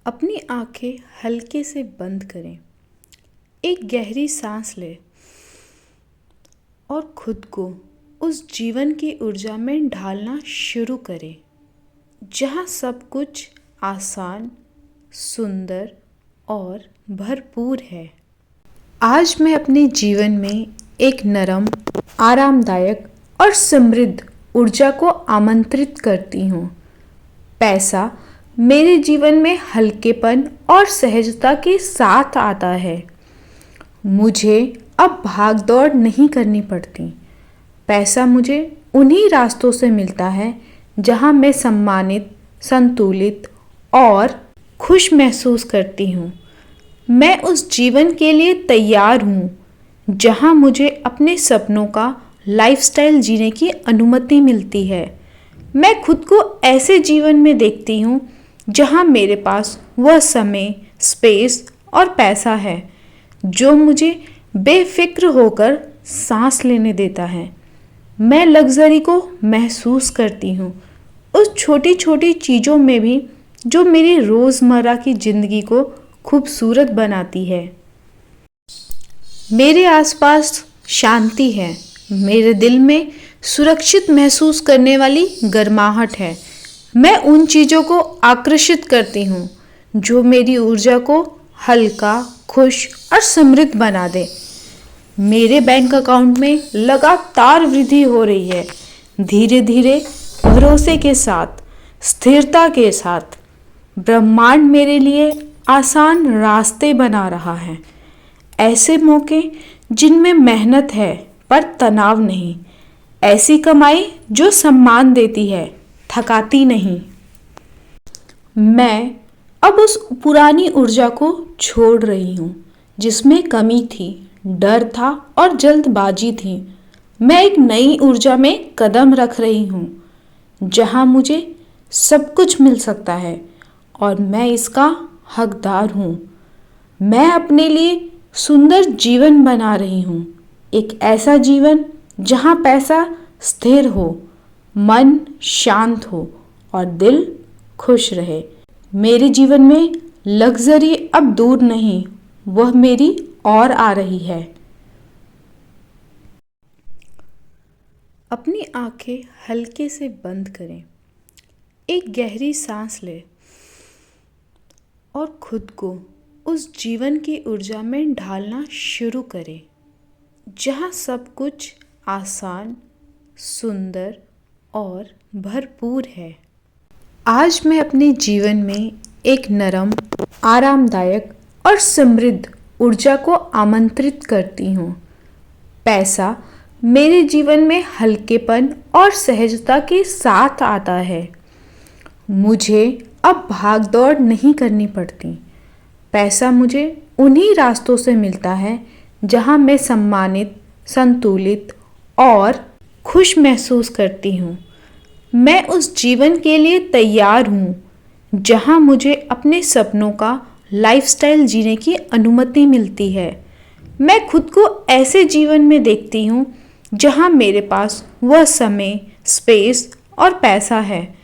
अपनी आंखें हल्के से बंद करें। एक गहरी सांस लें और खुद को उस जीवन की ऊर्जा में ढालना शुरू करें जहाँ सब कुछ आसान, सुंदर और भरपूर है। आज मैं अपने जीवन में एक नरम, आरामदायक और समृद्ध ऊर्जा को आमंत्रित करती हूँ। पैसा मेरे जीवन में हल्केपन और सहजता के साथ आता है। मुझे अब भाग दौड़ नहीं करनी पड़ती। पैसा मुझे उन्हीं रास्तों से मिलता है जहाँ मैं सम्मानित, संतुलित और खुश महसूस करती हूँ। मैं उस जीवन के लिए तैयार हूँ जहाँ मुझे अपने सपनों का लाइफस्टाइल जीने की अनुमति मिलती है। मैं खुद को ऐसे जीवन में देखती हूँ जहाँ मेरे पास वह समय, स्पेस और पैसा है जो मुझे बेफिक्र होकर सांस लेने देता है। मैं लग्जरी को महसूस करती हूँ उस छोटी छोटी चीज़ों में भी जो मेरी रोज़मर्रा की ज़िंदगी को खूबसूरत बनाती है। मेरे आसपास शांति है। मेरे दिल में सुरक्षित महसूस करने वाली गर्माहट है। मैं उन चीज़ों को आकर्षित करती हूँ जो मेरी ऊर्जा को हल्का, खुश और समृद्ध बना दे। मेरे बैंक अकाउंट में लगातार वृद्धि हो रही है। धीरे धीरे, भरोसे के साथ, स्थिरता के साथ ब्रह्मांड मेरे लिए आसान रास्ते बना रहा है। ऐसे मौके जिनमें मेहनत है पर तनाव नहीं। ऐसी कमाई जो सम्मान देती है, थकाती नहीं। मैं अब उस पुरानी ऊर्जा को छोड़ रही हूँ जिसमें कमी थी, डर था और जल्दबाजी थी। मैं एक नई ऊर्जा में कदम रख रही हूँ जहाँ मुझे सब कुछ मिल सकता है और मैं इसका हकदार हूँ। मैं अपने लिए सुंदर जीवन बना रही हूँ, एक ऐसा जीवन जहाँ पैसा स्थिर हो, मन शांत हो और दिल खुश रहे। मेरे जीवन में लग्जरी अब दूर नहीं, वह मेरी ओर आ रही है। अपनी आंखें हल्के से बंद करें। एक गहरी सांस लें और खुद को उस जीवन की ऊर्जा में ढालना शुरू करें जहाँ सब कुछ आसान, सुंदर और भरपूर है। आज मैं अपने जीवन में एक नरम, आरामदायक और समृद्ध ऊर्जा को आमंत्रित करती हूँ। पैसा मेरे जीवन में हल्केपन और सहजता के साथ आता है। मुझे अब भाग दौड़ नहीं करनी पड़ती। पैसा मुझे उन्हीं रास्तों से मिलता है जहाँ मैं सम्मानित, संतुलित और खुश महसूस करती हूँ। मैं उस जीवन के लिए तैयार हूँ जहाँ मुझे अपने सपनों का लाइफस्टाइल जीने की अनुमति मिलती है। मैं खुद को ऐसे जीवन में देखती हूँ जहाँ मेरे पास वह समय, स्पेस और पैसा है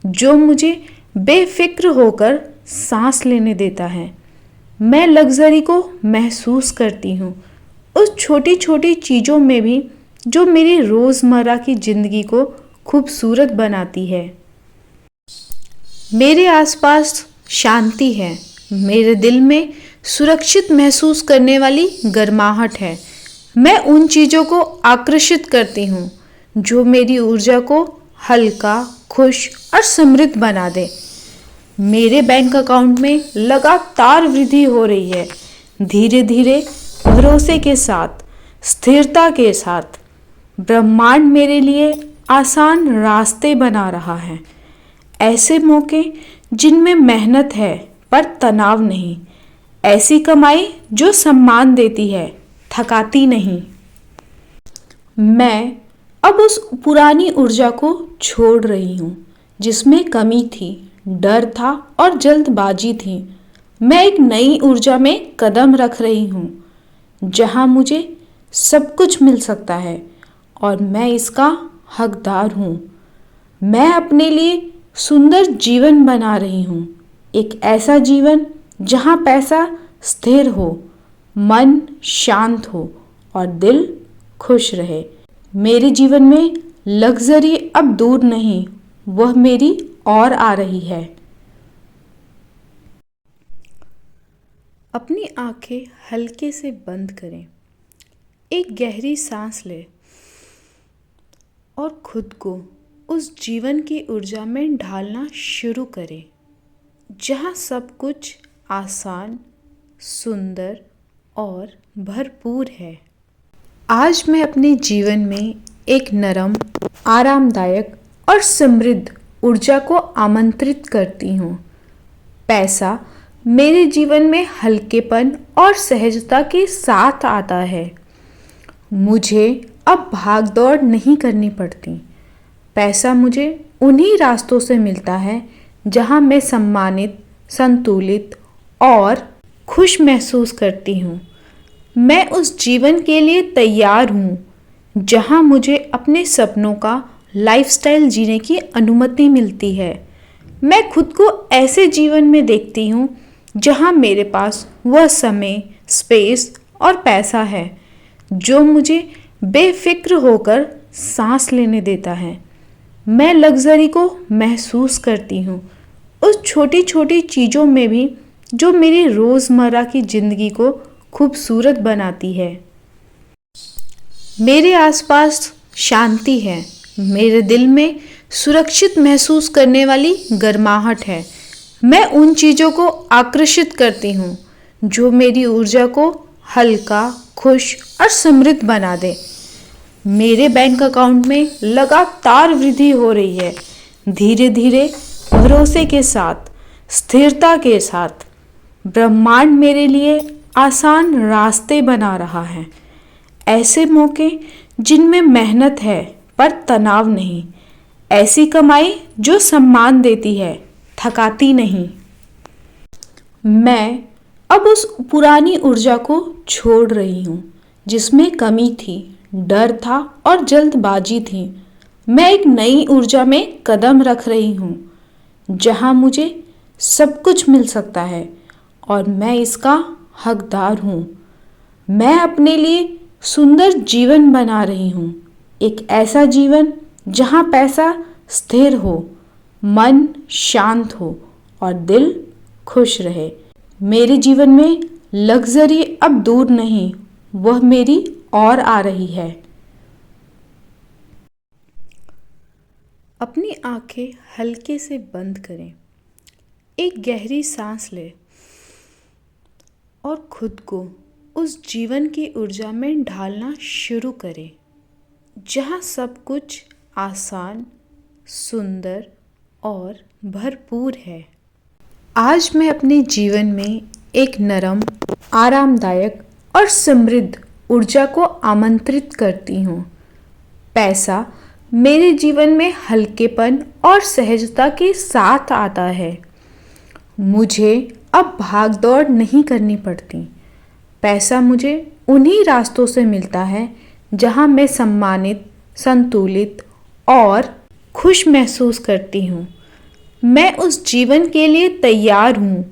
जो मुझे बेफिक्र होकर सांस लेने देता है। मैं लग्जरी को महसूस करती हूँ उस छोटी छोटी चीज़ों में भी जो मेरी रोज़मर्रा की ज़िंदगी को खूबसूरत बनाती है। मेरे आसपास शांति है। मेरे दिल में सुरक्षित महसूस करने वाली गर्माहट है। मैं उन चीज़ों को आकर्षित करती हूँ जो मेरी ऊर्जा को हल्का, खुश और समृद्ध बना दे। मेरे बैंक अकाउंट में लगातार वृद्धि हो रही है। धीरे धीरे, भरोसे के साथ, स्थिरता के साथ ब्रह्मांड मेरे लिए आसान रास्ते बना रहा है। ऐसे मौके जिनमें मेहनत है पर तनाव नहीं। ऐसी कमाई जो सम्मान देती है, थकाती नहीं। मैं अब उस पुरानी ऊर्जा को छोड़ रही हूँ जिसमें कमी थी, डर था और जल्दबाजी थी। मैं एक नई ऊर्जा में कदम रख रही हूँ जहाँ मुझे सब कुछ मिल सकता है और मैं इसका हकदार हूँ। मैं अपने लिए सुंदर जीवन बना रही हूँ, एक ऐसा जीवन जहाँ पैसा स्थिर हो, मन शांत हो और दिल खुश रहे। मेरे जीवन में लग्जरी अब दूर नहीं, वह मेरी ओर आ रही है। अपनी आंखें हल्के से बंद करें, एक गहरी सांस लें और खुद को उस जीवन की ऊर्जा में ढालना शुरू करें जहाँ सब कुछ आसान, सुंदर और भरपूर है। आज मैं अपने जीवन में एक नरम, आरामदायक और समृद्ध ऊर्जा को आमंत्रित करती हूँ। पैसा मेरे जीवन में हल्केपन और सहजता के साथ आता है। मुझे अब भाग दौड़ नहीं करनी पड़ती। पैसा मुझे उन्हीं रास्तों से मिलता है जहाँ मैं सम्मानित, संतुलित और खुश महसूस करती हूँ। मैं उस जीवन के लिए तैयार हूँ जहाँ मुझे अपने सपनों का लाइफस्टाइल जीने की अनुमति मिलती है। मैं खुद को ऐसे जीवन में देखती हूँ जहाँ मेरे पास वह समय, स्पेस और पैसा है जो मुझे बेफिक्र होकर सांस लेने देता है। मैं लग्जरी को महसूस करती हूँ, उस छोटी छोटी चीज़ों में भी जो मेरी रोज़मर्रा की ज़िंदगी को खूबसूरत बनाती है। मेरे आसपास शांति है, मेरे दिल में सुरक्षित महसूस करने वाली गर्माहट है। मैं उन चीज़ों को आकर्षित करती हूँ जो मेरी ऊर्जा को हल्का, खुश और समृद्ध बना दे। मेरे बैंक अकाउंट में लगातार वृद्धि हो रही है, धीरे धीरे, भरोसे के साथ, स्थिरता के साथ। ब्रह्मांड मेरे लिए आसान रास्ते बना रहा है। ऐसे मौके जिनमें मेहनत है पर तनाव नहीं, ऐसी कमाई जो सम्मान देती है, थकाती नहीं। मैं अब उस पुरानी ऊर्जा को छोड़ रही हूँ जिसमें कमी थी, डर था और जल्दबाजी थी। मैं एक नई ऊर्जा में कदम रख रही हूँ जहाँ मुझे सब कुछ मिल सकता है और मैं इसका हकदार हूँ। मैं अपने लिए सुंदर जीवन बना रही हूँ, एक ऐसा जीवन जहाँ पैसा स्थिर हो, मन शांत हो और दिल खुश रहे। मेरे जीवन में लग्जरी अब दूर नहीं, वह मेरी ओर आ रही है। अपनी आंखें हल्के से बंद करें, एक गहरी सांस लें और खुद को उस जीवन की ऊर्जा में ढालना शुरू करें जहाँ सब कुछ आसान, सुंदर और भरपूर है। आज मैं अपने जीवन में एक नरम, आरामदायक और समृद्ध ऊर्जा को आमंत्रित करती हूँ। पैसा मेरे जीवन में हल्केपन और सहजता के साथ आता है। मुझे अब भाग दौड़ नहीं करनी पड़ती। पैसा मुझे उन्हीं रास्तों से मिलता है जहाँ मैं सम्मानित, संतुलित और खुश महसूस करती हूँ। मैं उस जीवन के लिए तैयार हूँ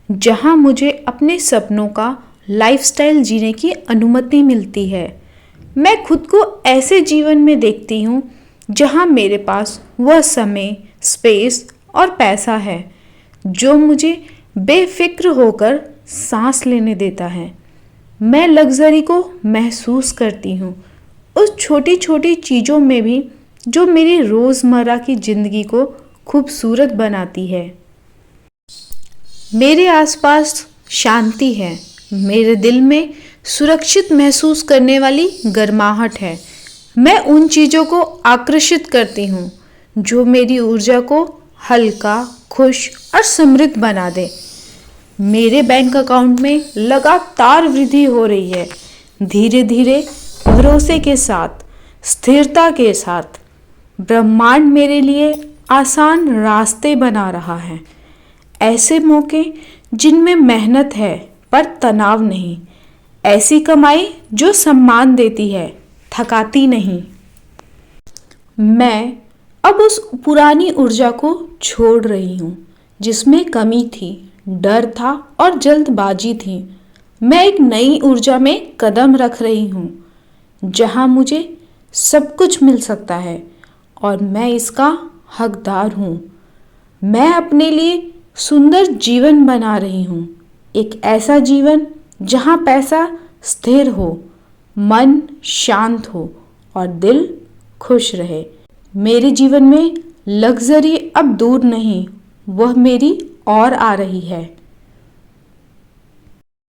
जहाँ मुझे अपने सपनों का लाइफस्टाइल जीने की अनुमति मिलती है। मैं खुद को ऐसे जीवन में देखती हूँ जहाँ मेरे पास वह समय, स्पेस और पैसा है जो मुझे बेफिक्र होकर सांस लेने देता है। मैं लग्जरी को महसूस करती हूँ, उस छोटी छोटी चीज़ों में भी जो मेरी रोज़मर्रा की ज़िंदगी को खूबसूरत बनाती है। मेरे आसपास शांति है, मेरे दिल में सुरक्षित महसूस करने वाली गर्माहट है। मैं उन चीज़ों को आकर्षित करती हूँ जो मेरी ऊर्जा को हल्का, खुश और समृद्ध बना दे। मेरे बैंक अकाउंट में लगातार वृद्धि हो रही है, धीरे धीरे, भरोसे के साथ, स्थिरता के साथ। ब्रह्मांड मेरे लिए आसान रास्ते बना रहा है। ऐसे मौके जिनमें मेहनत है पर तनाव नहीं, ऐसी कमाई जो सम्मान देती है, थकाती नहीं। मैं अब उस पुरानी ऊर्जा को छोड़ रही हूँ जिसमें कमी थी, डर था और जल्दबाजी थी। मैं एक नई ऊर्जा में कदम रख रही हूँ, जहाँ मुझे सब कुछ मिल सकता है और मैं इसका हकदार हूँ। मैं अपने लिए सुंदर जीवन बना रही हूँ, एक ऐसा जीवन जहाँ पैसा स्थिर हो, मन शांत हो और दिल खुश रहे। मेरे जीवन में लग्जरी अब दूर नहीं, वह मेरी ओर आ रही है।